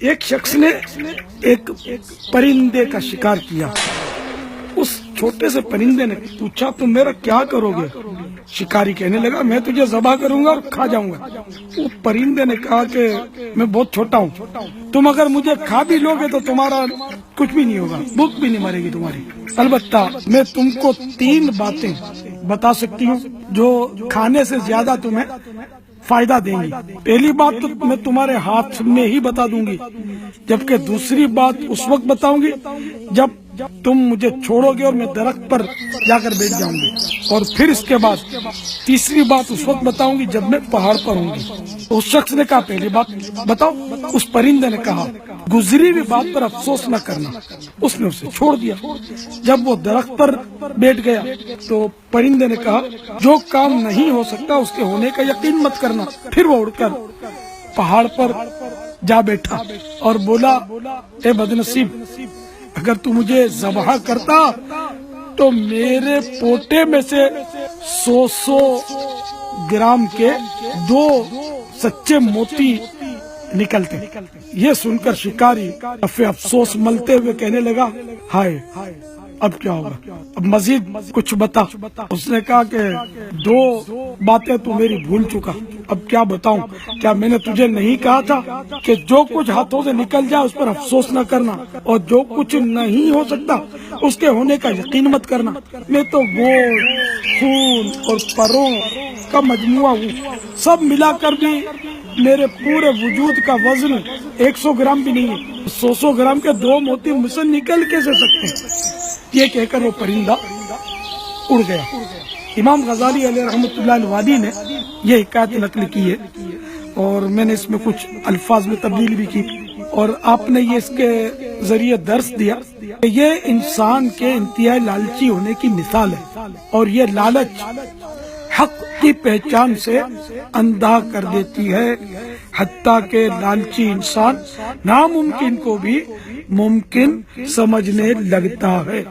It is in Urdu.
ایک شخص نے ایک پرندے کا شکار کیا. اس چھوٹے سے پرندے نے پوچھا تم میرا کیا کرو گے؟ شکاری کہنے لگا میں تجھے ذبح کروں گا اور کھا جاؤں گا. وہ پرندے نے کہا کہ میں بہت چھوٹا ہوں، تم اگر مجھے کھا بھی لوگے تو تمہارا کچھ بھی نہیں ہوگا، بھوک بھی نہیں مرے گی تمہاری. البتہ میں تم کو 3 باتیں بتا سکتی ہوں جو کھانے سے زیادہ تمہیں فائدہ دیں گی. پہلی بات تو میں تمہارے ہاتھ میں ہی بتا دوں گی، جبکہ دوسری بات اس وقت بتاؤں گی جب تم مجھے چھوڑو گے اور میں درخت پر جا کر بیٹھ جاؤں گی، اور پھر اس کے بعد تیسری بات اس وقت بتاؤں گی جب میں پہاڑ پر ہوں گی. اس شخص نے کہا پہلی بات بتاؤ. اس پرندے نے کہا گزری ہوئی بات پر افسوس نہ کرنا. اس نے اسے چھوڑ دیا. جب وہ درخت پر بیٹھ گیا تو پرندے نے کہا جو کام نہیں ہو سکتا اس کے ہونے کا یقین مت کرنا. پھر وہ اڑ کر پہاڑ پر جا بیٹھا اور بولا اے بدنصیب، اگر تو مجھے ذبح کرتا تو میرے پوٹے میں سے 100 گرام کے 2 سچے موتی نکلتے. یہ سن کر شکاری افسوس ملتے ہوئے کہنے لگا ہائے اب کیا ہوگا، اب مزید کچھ بتا. اس نے کہا کہ 2 باتیں تو میری بھول چکا، اب کیا بتاؤں؟ کیا میں نے تجھے نہیں کہا تھا کہ جو کچھ ہاتھوں سے نکل جائے اس پر افسوس نہ کرنا، اور جو کچھ نہیں ہو سکتا اس کے ہونے کا یقین مت کرنا؟ میں تو گوشت، خون اور پروں کا مجموعہ ہوں، سب ملا کر بھی میرے پورے وجود کا وزن 100 گرام بھی نہیں ہے. 100 گرام کے 2 موتی مجھ سے نکل کیسے سکتے ہیں؟ یہ کہہ کر وہ پرندہ اڑ گیا. امام غزالی علیہ رحمۃ اللہ الوادی نے یہ حکایت نقل کی ہے، اور میں نے اس میں کچھ الفاظ میں تبدیل بھی کی، اور آپ نے یہ اس کے ذریعے درس دیا کہ یہ انسان کے انتہائی لالچی ہونے کی مثال ہے، اور یہ لالچ حق کی پہچان سے اندھا کر دیتی ہے، حتیٰ کہ لالچی انسان ناممکن کو بھی ممکن سمجھنے لگتا ہے.